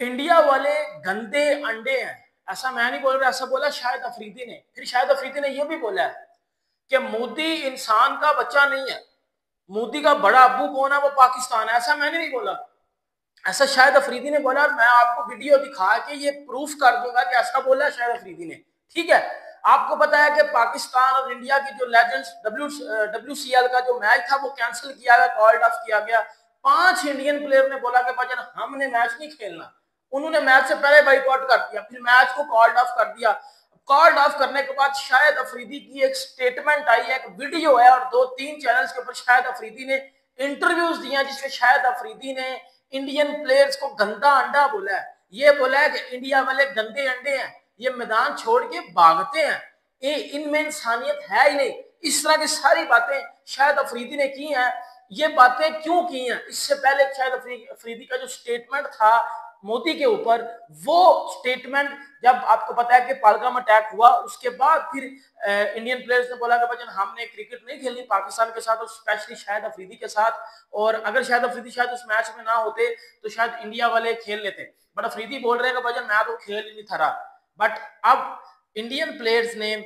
India वाले गंदे अंडे हैं, ऐसा मैं नहीं बोल रहा, ऐसा बोला शाहिद अफरीदी ने। फिर शाहिद अफरीदी ने यह भी बोला है कि मोदी इंसान का बच्चा नहीं है, मोदी का बड़ा अब्बू कौन है, वो पाकिस्तान है। ऐसा मैंने नहीं बोला, ऐसा शाहिद अफरीदी ने बोला। और मैं आपको वीडियो दिखा के ये प्रूफ कर दूंगा कि ऐसा बोला है शाहिद अफरीदी ने। ठीक है, आपको पता है कि पाकिस्तान और इंडिया की जो लेजेंड्स WCL का जो मैच था वो कैंसिल किया गया, कॉल्ड ऑफ किया गया। 5 इंडियन प्लेयर ने बोला कि भाईजान हमने मैच नहीं खेलना, उन्होंने मैच से पहले बाइकआउट कर दिया, फिर मैच को कॉल्ड ऑफ कर दिया। कॉल्ड ऑफ करने के बाद शाहिद अफरीदी की एक स्टेटमेंट आई है, एक वीडियो है, और 2-3 चैनल्स के ऊपर शाहिद अफरीदी ने इंटरव्यूज दिए जिसमें शाहिद अफरीदी ने इंडियन प्लेयर्स को गंदा अंडा बोला है। ये बोला है कि इंडिया वाले गंदे अंडे हैं, ये मैदान छोड़ के भागते हैं, ये इनमें इंसानियत है ही नहीं। इस तरह की सारी बातें शाहिद अफरीदी ने की हैं। ये बातें क्यों की हैं? इससे पहले शाहिद अफरीदी का जो स्टेटमेंट था मोदी के ऊपर, वो स्टेटमेंट जब आपको पता है कि पहलगाम अटैक हुआ उसके बाद फिर इंडियन प्लेयर्स ने बोला कि भाई हमने क्रिकेट नहीं खेलनी पाकिस्तान के साथ, और स्पेशली शाहिद अफरीदी के साथ। और अगर शाहिद अफरीदी शायद उस मैच में ना होते तो शायद इंडिया वाले खेल लेते, बट अफरीदी बोल रहे हैं कि भाई मैं तो खेल ही नहीं था रहा। बट अब इंडियन प्लेयर्स ने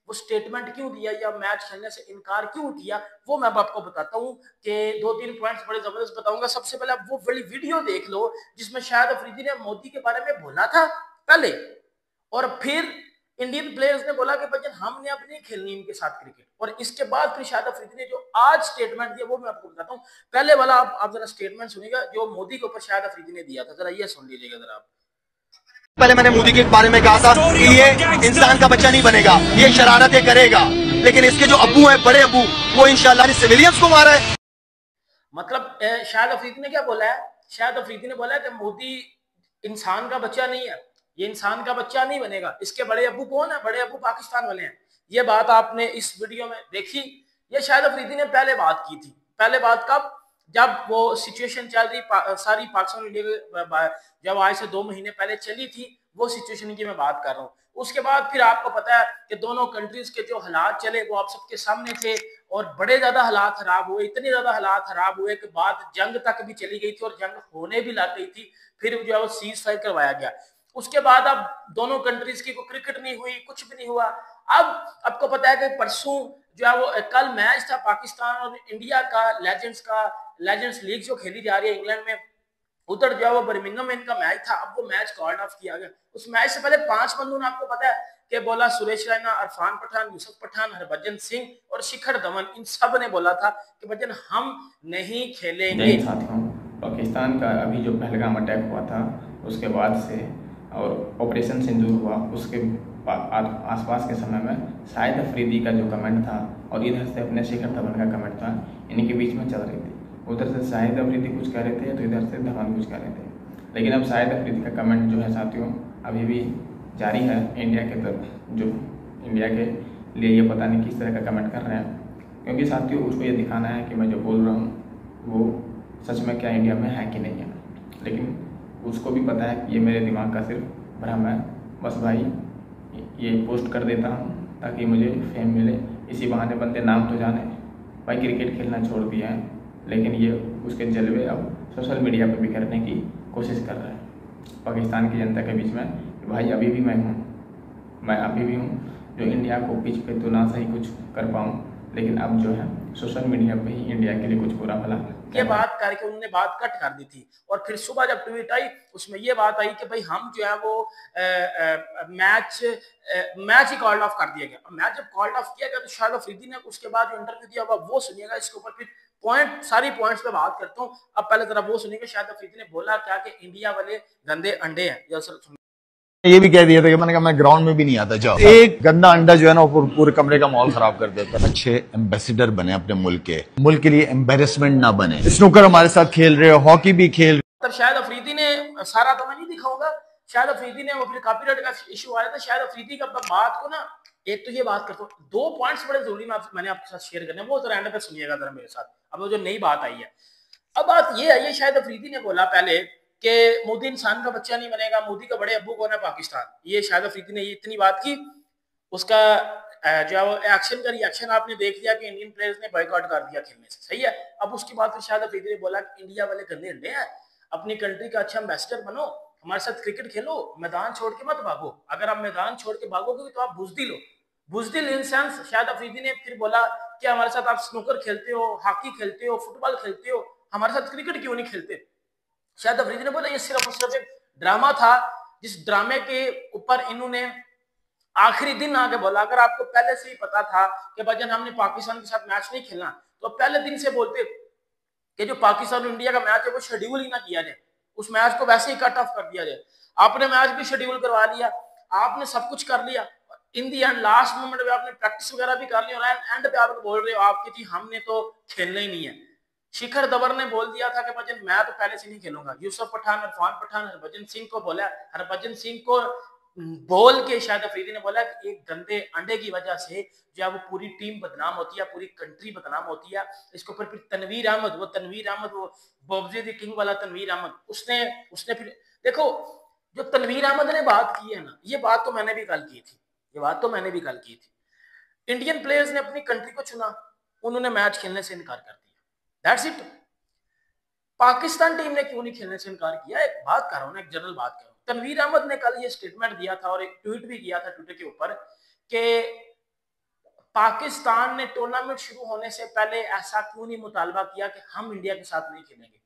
वो स्टेटमेंट क्यों दिया या मैच खेलने से इनकार क्यों किया, वो मैं आपको बताता हूँ कि 2-3 पॉइंट्स बड़े जबरदस्त बताऊंगा। सबसे पहले आप वो बड़ी वीडियो देख लो जिसमें शाहिद अफरीदी ने मोदी के बारे में बोला था पहले, और फिर इंडियन प्लेयर्स ने बोला कि भाई हमने अब नहीं खेलनी इनके साथ क्रिकेट। और इसके बाद फिर शाहिद अफरीदी ने जो आज स्टेटमेंट दिया वो मैं आपको बताता हूँ। पहले वाला आप जरा स्टेटमेंट सुनिएगा जो मोदी के ऊपर शाहिद अफरीदी ने दिया था, जरा ये सुन लीजिएगा जरा आप। पहले मैंने मोदी के बारे में कहा था कि ये इंसान का बच्चा नहीं बनेगा, ये शरारतें करेगा, लेकिन इसके जो अब्बू है, बड़े अब्बू, वो इंशाल्लाह ने सिविलियंस को मारा है। मतलब शाहिद अफरीदी ने क्या बोला है? शाहिद अफरीदी ने बोला है कि मोदी इंसान का बच्चा नहीं है, ये इंसान का बच्चा नहीं बनेगा, इसके बड़े अब्बू कौन है? बड़े अब्बू पाकिस्तान वाले हैं। ये बात आपने इस वीडियो में देखी, ये शाहिद अफरीदी ने पहले बात की थी। पहले बात कब? जब वो सिचुएशन चल रही सारी पाकिस्तान इंडिया जब आज से 2 महीने पहले चली थी, वो सिचुएशन की मैं बात कर रहा हूँ। उसके बाद फिर आपको पता है कि दोनों कंट्रीज के जो हालात चले वो आप सबके सामने थे, और बड़े ज्यादा हालात खराब हुए, इतने ज्यादा हालात खराब हुए कि बात जंग तक भी चली गई थी और जंग होने भी लग गई थी। फिर जो है वो सीज फायर करवाया गया। उसके बाद अब दोनों कंट्रीज की कोई क्रिकेट नहीं हुई, कुछ भी नहीं हुआ। अब आपको पता है कि परसों जो है वो कल मैच था पाकिस्तान और इंडिया का, लेजेंड्स लीग जो खेली जा रही है इंग्लैंड में, उधर जो है वो बर्मिंघम में इनका मैच था। अब वो मैच कॉल्ड ऑफ किया गया। उस मैच से पहले 5 बंदों ने आपको पता है कि बोला, सुरेश रैना, इरफान पठान, यूसुफ पठान, हरभजन सिंह और शिखर धवन, इन सब ने बोला था कि भजन हम नहीं खेलेंगे। साथियों, पाकिस्तान का अभी जो पहलगाम अटैक हुआ था उसके बाद से और ऑपरेशन सिंदूर हुआ उसके आसपास के समय में शाहिद अफरीदी का जो कमेंट था और इधर से अपने शिखर धवन का कमेंट था, इनके बीच में चल रही थी। उधर से शाहिद अफरीदी कुछ कह रहे थे तो इधर से धवन कुछ कह रहे थे, लेकिन अब शाहिद अफरीदी का कमेंट जो है साथियों अभी भी जारी है इंडिया के तरफ, जो इंडिया के लिए ये पता नहीं किस तरह का कमेंट कर रहे हैं, क्योंकि साथियों उसको ये दिखाना है कि मैं जो बोल रहा हूँ वो सच में क्या इंडिया में है कि नहीं है। लेकिन उसको भी पता है कि ये मेरे दिमाग का सिर्फ भ्रम है, बस भाई ये पोस्ट कर देता हूँ ताकि मुझे फेम मिले, इसी बहाने बंदे नाम तो जाने। भाई क्रिकेट खेलना छोड़ दिया है, लेकिन ये उसके जलवे अब सोशल मीडिया पे भी करने की कोशिश कर रहा है पाकिस्तान की जनता के बीच में। भाई अभी भी मैं अभी भी हूँ जो इंडिया को पिच पे तो ना सही कुछ कर पाऊँ, लेकिन अब जो है सोशल मीडिया पे ही इंडिया के लिए कुछ बुरा भला ये बात करके उन्होंने बात कट कर दी थी। और फिर सुबह जब ट्वीट आई उसमें ये बात आई कि भाई हम जो है वो मैच ही कॉल्ड ऑफ कर दिया गया। मैच जब कॉल्ड ऑफ किया गया तो शाहिद अफरीदी ने उसके बाद जो इंटरव्यू दिया हुआ वो सुनिएगा। इसके ऊपर फिर सारी पॉइंट्स पे बात करता हूँ। अब पहले जरा वो सुनिएगा शाहिद अफरीदी ने बोला क्या कि इंडिया वाले गंदे अंडे हैं। ये भी कह दिया था कि मैंने कहा मैं ग्राउंड में भी नहीं आता, जाओ। एक गंदा अंडा जो है ना पूरे कमरे का माहौल खराब कर देता है। अच्छे एम्बेसडर बने अपने मुल्क के लिए एम्बेरसमेंट ना बने। स्नूकर हमारे साथ खेल रहे हो, हॉकी भी खेल। तब शाहिद अफरीदी ने सारा तो मैं नहीं दिखाऊंगा, शाहिद अफरीदी ने वो फिर कॉपीराइट का इशू आया था। शाहिद अफरीदी का बात को ना, एक तो ये बात करता हूँ, 2 पॉइंट्स बड़े जरूरी मैंने आपके साथ शेयर करने, वो जरा एंड पे सुनिएगा जरा मेरे साथ। अब वो जो नई बात आई है, अब बात ये आई है, शाहिद अफरीदी ने बोला पहले कि मोदी इंसान का बच्चा नहीं बनेगा, मोदी का बड़े अब्बू कौन है? पाकिस्तान। ये शाहिद अफरीदी ने ये इतनी बात की। उसका जो है वो एक्शन का रिएक्शन आपने देख लिया कि इंडियन प्लेयर्स ने बॉयकॉट कर दिया खेलने से, सही है। अब उसके बाद फिर शाहिद अफरीदी ने बोला कि इंडिया वाले गंदे अंडे हैं, अपनी कंट्री का अच्छा एम्बेसडर बनो, हमारे साथ क्रिकेट खेलो, मैदान छोड़ के मत भागो। अगर आप मैदान छोड़ के भागोगे तो आप बुजदिल हो। बुजदिल इन सेंस शाहिद अफरीदी ने फिर बोला कि हमारे साथ आप स्नूकर खेलते हो, हॉकी खेलते हो, फुटबॉल खेलते हो, हमारे साथ क्रिकेट क्यों नहीं खेलते। शाहिद अफरीदी ने बोला ये सिर्फ और सिर्फ एक ड्रामा था, जिस ड्रामे के ऊपर इन्होंने आखिरी दिन आके बोला। अगर आपको पहले से ही पता था कि भाईजान हमने पाकिस्तान के साथ मैच नहीं खेलना, तो पहले दिन से बोलते कि जो पाकिस्तान और इंडिया का मैच है वो शेड्यूल ही ना किया जाए, उस मैच को वैसे ही कट ऑफ कर दिया जाए। आपने मैच भी शेड्यूल करवा लिया, आपने सब कुछ कर लिया, इन दी एंड लास्ट मोमेंट में आपने प्रैक्टिस वगैरह भी कर ली और एंड पे आप बोल रहे हो आपकी जी हमने तो खेलना ही नहीं है। शिखर धवन ने बोल दिया था कि भाईजान मैं तो पहले से नहीं खेलूंगा। यूसुफ पठान, इरफान पठान हरभजन सिंह को बोला, हरभजन सिंह को बोल के शाहिद अफरीदी ने बोला कि एक गंदे अंडे की वजह से जो है वो पूरी टीम बदनाम होती है, पूरी कंट्री बदनाम होती है। इसके ऊपर फिर तनवीर अहमद, वो बॉब्जी द किंग वाला तनवीर अहमद, उसने फिर देखो जो तनवीर अहमद ने बात की है ना, ये बात तो मैंने भी कल की थी। इंडियन प्लेयर्स ने अपनी कंट्री को चुना, उन्होंने मैच खेलने से इनकार कर दिया, दैट्स इट। पाकिस्तान टीम ने क्यों नहीं खेलने से इनकार किया, एक बात कर रहा हूं ना, एक जनरल बात कर रहा हूं। तनवीर अहमद ने कल ये स्टेटमेंट दिया था और एक ट्वीट भी किया था ट्विटर के ऊपर कि पाकिस्तान ने टूर्नामेंट शुरू होने से पहले ऐसा क्यों नहीं मुतालबा किया कि हम इंडिया के साथ नहीं खेलेंगे।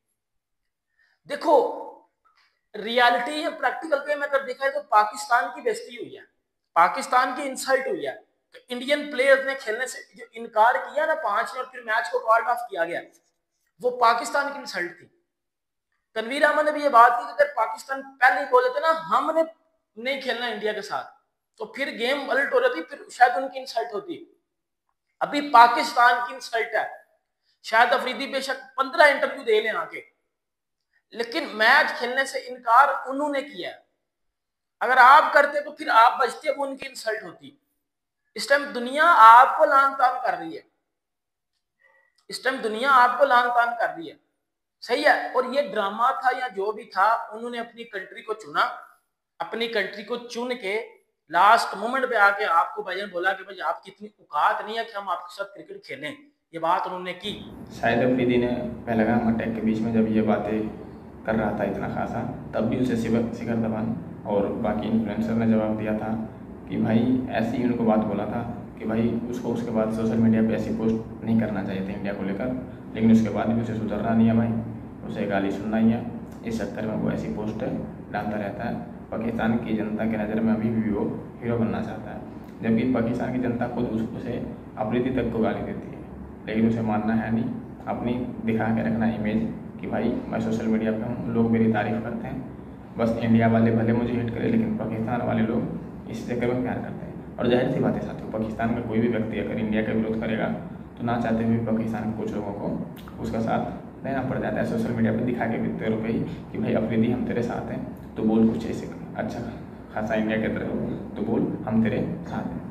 देखो रियलिटी या प्रैक्टिकल पे में अगर देखा है तो पाकिस्तान की बेइज्जती हुई है, पाकिस्तान की इंसल्ट हुई है। तो इंडियन प्लेयर्स ने खेलने से जो इनकार किया ना 5 ने और फिर मैच को कॉल्ड ऑफ किया गया, वो पाकिस्तान की इंसल्ट थी। तनवीर अहमद ने भी ये बात की कि अगर पाकिस्तान पहले ही बोले थे ना हमने नहीं खेलना इंडिया के साथ, तो फिर गेम पलट हो रही थी, फिर शायद उनकी इंसल्ट होती। अभी पाकिस्तान की इंसल्ट है। शाहिद अफरीदी बेशक 15 इंटरव्यू दे लें आके, लेकिन मैच खेलने से इनकार उन्होंने किया। अगर आप करते तो फिर आप बचते, वो उनकी इंसल्ट होती। इस टाइम दुनिया आपको लान तान कर रही है, इस टाइम दुनिया आपको लान तान कर रही है, सही है। और ये ड्रामा था या जो भी था, उन्होंने अपनी कंट्री को चुना, अपनी कंट्री को चुन के लास्ट मोमेंट पे आके आपको भाईजान बोला कि भाई आपकी इतनी औकात नहीं है कि हम आपके साथ क्रिकेट खेलें, ये बात उन्होंने की। शाहिद अफरीदी ने पहलगाम अटैक के बीच में जब ये बातें कर रहा था इतना खासा, तब भी उसे शिखर धवन और बाकी इन्फ्लुएंसर ने जवाब दिया था कि भाई ऐसी ही उनको बात बोला था कि भाई उसको उसके बाद सोशल मीडिया पे ऐसी पोस्ट नहीं करना चाहिए था इंडिया को लेकर, लेकिन उसके बाद भी उसे सुधरना नहीं है भाई, उसे गाली सुनना ही है। इस चक्कर में वो ऐसी पोस्ट डालता रहता है। पाकिस्तान की जनता के नज़र में अभी भी वो हीरो बनना चाहता है, जबकि पाकिस्तान की जनता खुद उसे अफरीदी तक को गाली देती है, लेकिन उसे मानना है नहीं, अपनी दिखा के रखना इमेज कि भाई मैं सोशल मीडिया पे हूँ, लोग मेरी तारीफ करते हैं। बस इंडिया वाले भले मुझे हिट करें, लेकिन पाकिस्तान वाले लोग इस चक्कर में प्यार करते हैं। और जाहिर सी बात है साथियों, पाकिस्तान का कोई भी व्यक्ति अगर इंडिया का विरोध करेगा तो ना चाहते हुए पाकिस्तान के कुछ लोगों को उसका साथ देना पड़ जाता है, सोशल मीडिया पर दिखा के बिकते रुपये ही कि भाई अफरीदी हम तेरे साथ हैं, तो बोल कुछ ऐसे अच्छा खासा इंडिया के तरफ, तो बोल हम तेरे साथ हैं।